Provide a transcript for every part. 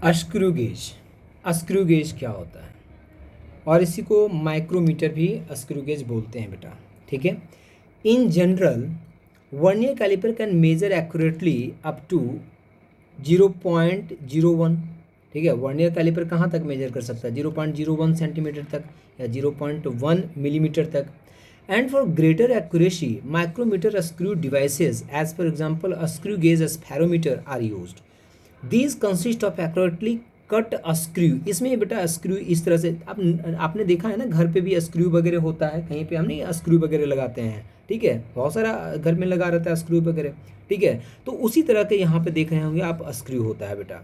Screw gauge क्या होता है, और इसी को माइक्रोमीटर भी स्क्रू गेज बोलते हैं बेटा। ठीक है। In general vernier caliper can measure accurately up to 0.01। ठीक है, वर्नियर कैलिपर कहाँ तक मेजर कर सकता है? 0.01 सेंटीमीटर तक या 0.1 मिलीमीटर तक। And for greater accuracy micrometer screw devices as for example screw gauge spherometer are used. These consist of accurately cut screw. इसमें बेटा स्क्रू इस तरह से आपने देखा है ना, घर पे भी स्क्रू वगैरह होता है, कहीं पे हम नहीं स्क्रू वगैरह लगाते हैं। ठीक है, बहुत सारा घर में लगा रहता है स्क्रू वगैरह। ठीक है, तो उसी तरह के यहाँ पे देख रहे होंगे आप स्क्रू होता है बेटा।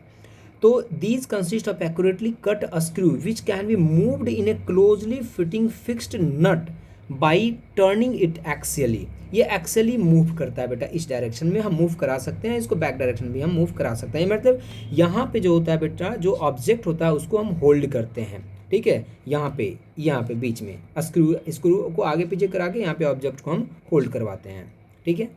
तो these consist of accurately cut screw which can be moved in a closely fitting fixed nut by turning it axially. ये एक्सियली मूव करता है बेटा, इस डायरेक्शन में हम मूव करा सकते हैं, इसको बैक डायरेक्शन में हम मूव करा सकते हैं। मतलब यहाँ पे जो होता है बेटा, जो ऑब्जेक्ट होता है उसको हम होल्ड करते हैं। ठीक है, यहाँ पे बीच में स्क्रू को आगे पीछे करा के यहाँ पे ऑब्जेक्ट को हम होल्ड करवाते हैं। ठीक है।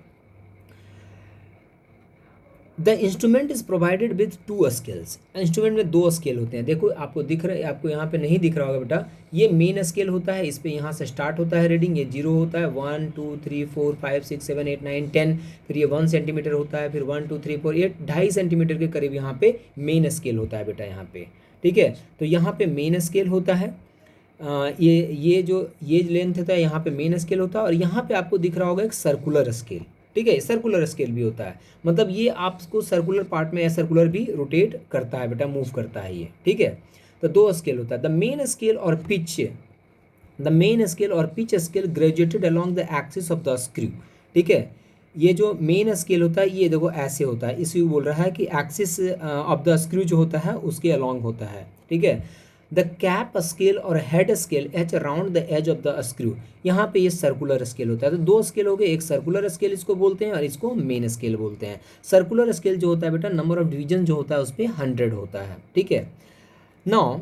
The instrument is provided with 2 scales. Instrument में 2 स्केल होते हैं। देखो आपको दिख रहा है, आपको यहाँ पे नहीं दिख रहा होगा बेटा, ये मेन स्केल होता है, इस पे यहाँ से स्टार्ट होता है रीडिंग, ये 0 होता है, 1 2 3 4 5 6 7 8 9 10, फिर ये 1 सेंटीमीटर होता है, फिर 1 2 3 4 8 2.5 सेंटीमीटर के करीब यहाँ पे मेन स्केल होता है बेटा यहाँ पे। ठीक है, तो यहाँ पे मेन स्केल होता है, ये जो ये लेंथ होता है यहाँ पे मेन स्केल होता है, और यहाँ पे आपको दिख रहा होगा एक सर्कुलर स्केल। ठीक है, सर्कुलर स्केल भी होता है, मतलब ये आपको सर्कुलर पार्ट में या सर्कुलर भी रोटेट करता है बेटा, मूव करता है ये। ठीक है, तो 2 स्केल होता है। द मेन स्केल और pitch scale graduated along the axis of the screw. ठीक है, ये जो मेन स्केल होता है ये देखो ऐसे होता है, इसी बोल रहा है कि एक्सिस ऑफ द स्क्रू जो होता है उसके अलॉन्ग होता है। ठीक है, द कैप स्केल और head scale each around the edge of the screw. यहाँ पे ये सर्कुलर स्केल होता है। तो 2 स्केल हो गए, एक सर्कुलर स्केल इसको बोलते हैं और इसको मेन स्केल बोलते हैं। सर्कुलर स्केल जो होता है बेटा, नंबर ऑफ डिवीजन जो होता है उस पर 100 होता है। ठीक है, नाउ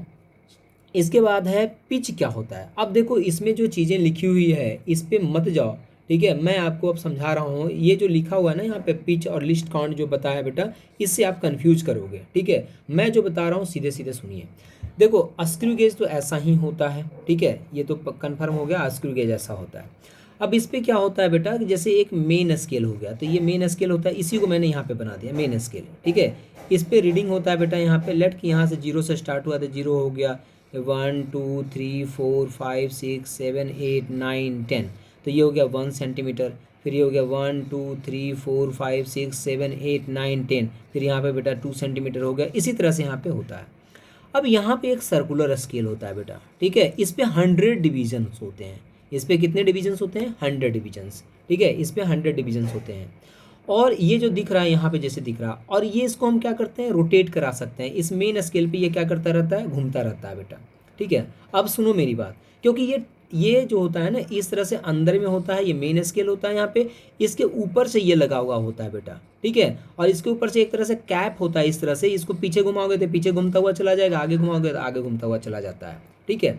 इसके बाद है पिच क्या होता है। अब देखो इसमें जो चीज़ें लिखी हुई है इस पर मत जाओ। ठीक है, मैं आपको अब समझा रहा हूँ, ये जो लिखा हुआ है ना यहाँ पे पिच और लिस्ट काउंट जो बताया बेटा, इससे आप कंफ्यूज करोगे। ठीक है, मैं जो बता रहा हूँ सीधे सीधे सुनिए। देखो स्क्रू गेज तो ऐसा ही होता है। ठीक है, ये तो कंफर्म हो गया, स्क्रू गेज ऐसा होता है। अब इस पे क्या होता है बेटा कि जैसे एक मेन स्केल हो गया, तो ये मेन स्केल होता है, इसी को मैंने यहाँ पे बना दिया मेन स्केल। ठीक है, इस पे रीडिंग होता है बेटा, यहाँ पे लेट कि यहाँ से 0 से स्टार्ट हुआ तो 0 हो गया, 1 2 3 4 5 6 7 8 9 10, तो ये हो गया 1 सेंटीमीटर। फिर ये हो गया 1 2 3 4 5 6 7 8 9 10, फिर यहाँ पे बेटा 2 सेंटीमीटर हो गया। इसी तरह से यहाँ पे होता है। अब यहाँ पे एक सर्कुलर स्केल होता है बेटा। ठीक है, इस पे 100 डिविजन्स होते हैं। इस पे कितने डिविजन्स होते हैं? 100 डिविजन्स। ठीक है, इस पे 100 डिविजन्स होते हैं। और ये जो दिख रहा है यहाँ पे जैसे दिख रहा, और ये इसको हम क्या करते हैं, रोटेट करा सकते हैं। इस मेन स्केल पे ये क्या करता रहता है, घूमता रहता है बेटा। ठीक है, अब सुनो मेरी बात, क्योंकि ये जो होता है ना इस तरह से अंदर में होता है, ये मेन स्केल होता है यहाँ पे, इसके ऊपर से ये लगा हुआ होता है बेटा। ठीक है, और इसके ऊपर से एक तरह से कैप होता है, इस तरह से इसको पीछे घुमाओगे तो पीछे घूमता हुआ चला जाएगा, आगे घुमाओगे तो आगे घूमता हुआ चला जाता है। ठीक है,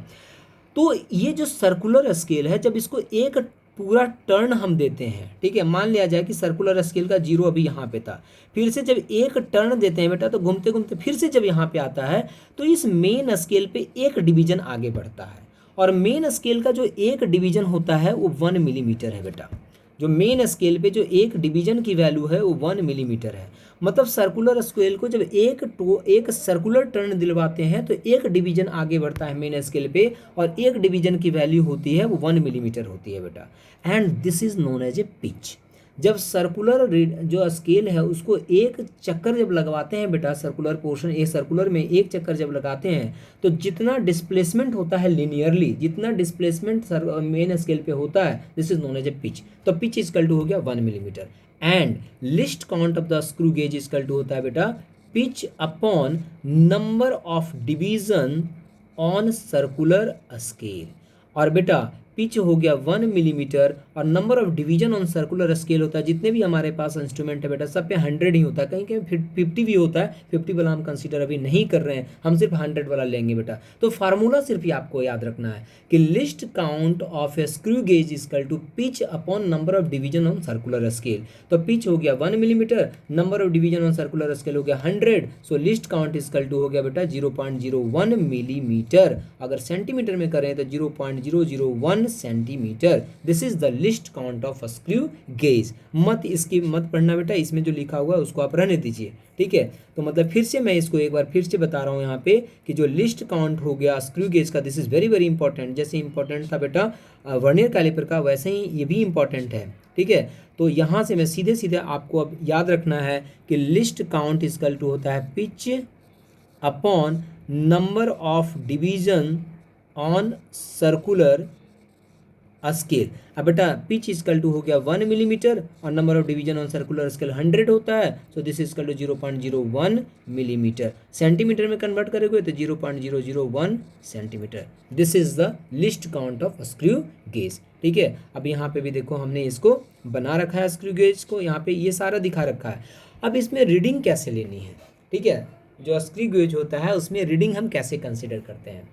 तो ये जो सर्कुलर स्केल है, जब इसको एक पूरा टर्न हम देते हैं, ठीक है, मान लिया जाए कि सर्कुलर स्केल का 0 अभी यहाँ पे था, फिर से जब एक टर्न देते हैं बेटा, तो घूमते घूमते फिर से जब यहाँ पे आता है, तो इस मेन स्केल पे एक डिवीजन आगे बढ़ता है। और मेन स्केल का जो एक डिवीजन होता है वो 1 मिलीमीटर है बेटा। जो मेन स्केल पे जो एक डिवीजन की वैल्यू है वो 1 मिलीमीटर है। मतलब सर्कुलर स्केल को जब एक सर्कुलर टर्न दिलवाते हैं तो एक डिवीजन आगे बढ़ता है मेन स्केल पे, और एक डिवीजन की वैल्यू होती है वो 1 मिलीमीटर होती है बेटा। And this is known as a pitch. जब सर्कुलर जो स्केल है उसको एक चक्कर जब लगवाते हैं बेटा, सर्कुलर पोर्शन एक सर्कुलर में एक चक्कर जब लगाते हैं, तो जितना डिस्प्लेसमेंट होता है लिनियरली, जितना डिस्प्लेसमेंट मेन स्केल पे होता है, this is known as a pitch. तो पिच इजकल टू हो गया 1 millimetre. And least count of the screw gauge equal to होता है बेटा pitch upon number of division on circular scale. और बेटा पिच हो गया 1 मिलीमीटर, और number of division on circular scale होता है, जितने भी हमारे पास इंस्ट्रूमेंट है बेटा सब पे 100 ही होता है, कहीं कहीं 50 भी होता है, 50 वाला हम कंसीडर अभी नहीं कर रहे हैं, हम सिर्फ 100 वाला लेंगे बेटा। तो फार्मूला सिर्फ ये आपको याद रखना है कि least count of a screw gauge equal to pitch upon number of division on circular scale. तो पिच हो गया 1 millimetre, number of division on circular scale हो गया 100, so least count equal to हो गया बेटा 0.01 मिलीमीटर। अगर सेंटीमीटर में करें तो 0.001 centimetre. This is the least count of screw gauge. इसकी मत पढ़ना बेटा, इसमें जो लिखा हुआ है उसको आप रहने दीजिए, ठीक है। तो मतलब फिर से मैं इसको एक बार फिर से बता रहा हूँ यहाँ पे कि जो लिस्ट काउंट हो गया स्क्रू गेज का, this is very very important. जैसे इंपॉर्टेंट था बेटा वर्नियर कैलिपर का, वैसे ही ये भी इंपॉर्टेंट है, ठीक है। तो यहाँ से मैं सीधे सीधे आपको अब याद रखना है कि लिस्ट काउंट इक्वल टू होता है pitch upon number of division on circular scale. अब बेटा पिच इक्वल टू हो गया 1 मिलीमीटर और number of division on circular scale 100 होता है, so this is equal to 0.01 millimetre. Centimetre में कन्वर्ट करेंगे तो 0.001 centimetre. This is the least count of screw gauge, ठीक है। अब यहाँ पे भी देखो हमने इसको बना रखा है स्क्रू गेज को, यहाँ पे ये सारा दिखा रखा है। अब इसमें रीडिंग कैसे लेनी है, ठीक है। जो स्क्रू गेज होता है उसमें रीडिंग हम कैसे कंसिडर करते हैं,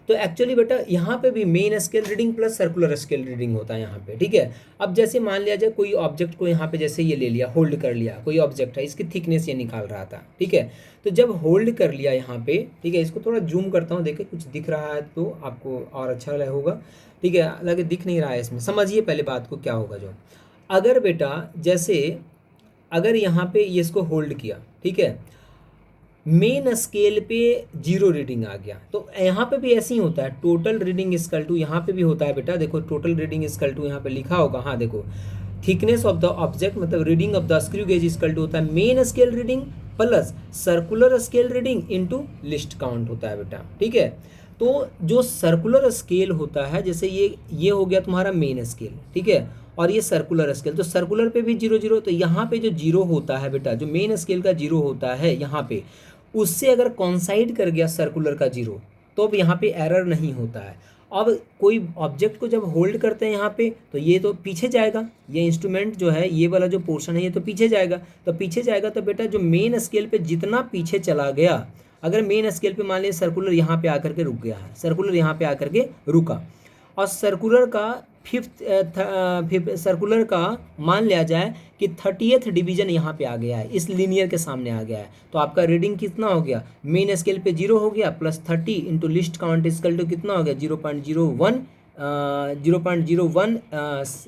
तो एक्चुअली बेटा यहाँ पे भी main scale reading plus circular scale reading होता है यहाँ पे, ठीक है। अब जैसे मान लिया जाए कोई ऑब्जेक्ट को यहाँ पे जैसे ये ले लिया, होल्ड कर लिया, कोई ऑब्जेक्ट है, इसकी थिकनेस ये निकाल रहा था, ठीक है। तो जब होल्ड कर लिया यहाँ पे, ठीक है, इसको थोड़ा जूम करता हूँ, देखिए कुछ दिख रहा है तो आपको और अच्छा होगा, ठीक है। लगे दिख नहीं रहा है इसमें, समझिए पहले बात को क्या होगा। जो अगर बेटा जैसे अगर यहाँ पे ये इसको होल्ड किया, ठीक है, मेन स्केल पे 0 रीडिंग आ गया, तो यहाँ पे भी ऐसे ही होता है। टोटल रीडिंग इक्वल टू यहाँ पे भी होता है बेटा, देखो टोटल रीडिंग इक्वल टू यहाँ पे लिखा होगा, हाँ देखो थिकनेस ऑफ द ऑब्जेक्ट मतलब reading of the screw gauge equal to होता है main scale reading plus circular scale reading into least count होता है बेटा, ठीक है। तो जो सर्कुलर स्केल होता है, जैसे ये हो गया तुम्हारा मेन स्केल, ठीक है, और ये सर्कुलर स्केल, तो सर्कुलर पे भी 0 0, तो यहाँ पे जो 0 होता है बेटा, जो मेन स्केल का 0 होता है यहाँ पे, उससे अगर कॉन्साइड कर गया सर्कुलर का 0 तो अब यहाँ पे एरर नहीं होता है। अब कोई ऑब्जेक्ट को जब होल्ड करते हैं यहाँ पे, तो ये तो पीछे जाएगा, ये इंस्ट्रूमेंट जो है ये वाला जो पोर्शन है ये तो पीछे जाएगा, तो पीछे जाएगा तो बेटा जो मेन स्केल पे जितना पीछे चला गया, अगर मेन स्केल पे मान लीजिए सर्कुलर यहाँ पे आकर के रुक गया है, सर्कुलर यहाँ पे आकर के रुका, और सर्कुलर का फिफ्थ सर्कुलर का मान लिया जाए कि 30th डिवीजन यहाँ पे आ गया है, इस लीनियर के सामने आ गया है, तो आपका रीडिंग कितना हो गया, मेन स्केल पे 0 हो गया plus 30 into least count equal to कितना हो गया 0.01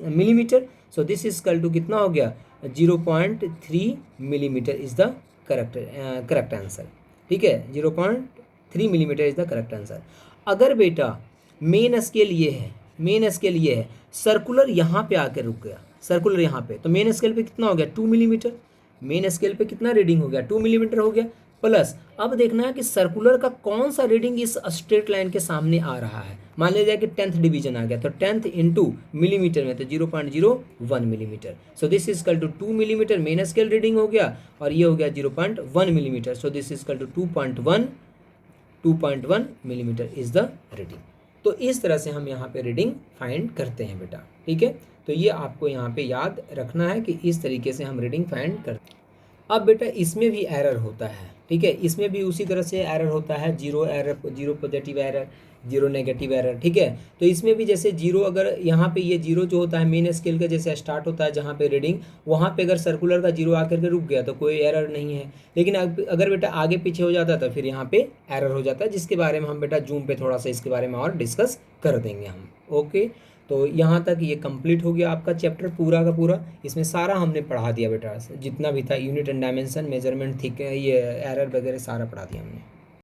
millimetre. So this equal to कितना हो गया 0.3 millimetre is the correct answer, ठीक है। 0.3 millimetre is the correct answer. अगर बेटा मेन स्केल ये है, मेन स्केल ये है, सर्कुलर यहाँ पे आकर रुक गया, सर्कुलर यहाँ पे, तो मेन स्केल पे कितना हो गया 2 मिलीमीटर, मेन स्केल पे कितना रीडिंग हो गया 2 मिलीमीटर हो गया, प्लस अब देखना है कि सर्कुलर का कौन सा रीडिंग इस स्ट्रेट लाइन के सामने आ रहा है। मान लिया जाए कि 10th डिवीजन आ गया, तो 10th इंटू मिलीमीटर में तो 0.01 millimetre. So this is equal to 2 millimetre main scale reading हो गया, और ये हो गया 0.1 millimetre. So this is equal to 2.1 millimetre is the reading. तो इस तरह से हम यहाँ पे रीडिंग फाइंड करते हैं बेटा, ठीक है। तो ये आपको यहाँ पे याद रखना है कि इस तरीके से हम रीडिंग फाइंड करते हैं। अब बेटा इसमें भी एरर होता है, ठीक है, इसमें भी उसी तरह से एरर होता है, 0 error, 0 positive error, 0 negative error, ठीक है। तो इसमें भी जैसे 0 अगर यहाँ पे ये 0 जो होता है मेन स्केल का जैसे स्टार्ट होता है जहाँ पे रीडिंग, वहाँ पे अगर सर्कुलर का 0 आकर के रुक गया तो कोई एरर नहीं है, लेकिन अगर बेटा आगे पीछे हो जाता है तो फिर यहाँ पे एरर हो जाता है, जिसके बारे में हम बेटा जूम पे थोड़ा सा इसके बारे में और डिस्कस कर देंगे हम। ओके, तो यहाँ तक ये कंप्लीट हो गया आपका चैप्टर पूरा का पूरा। इसमें सारा हमने पढ़ा दिया बेटा, जितना भी था unit and dimension, measurement, thick, ये एरर वगैरह सारा पढ़ा दिया हमने।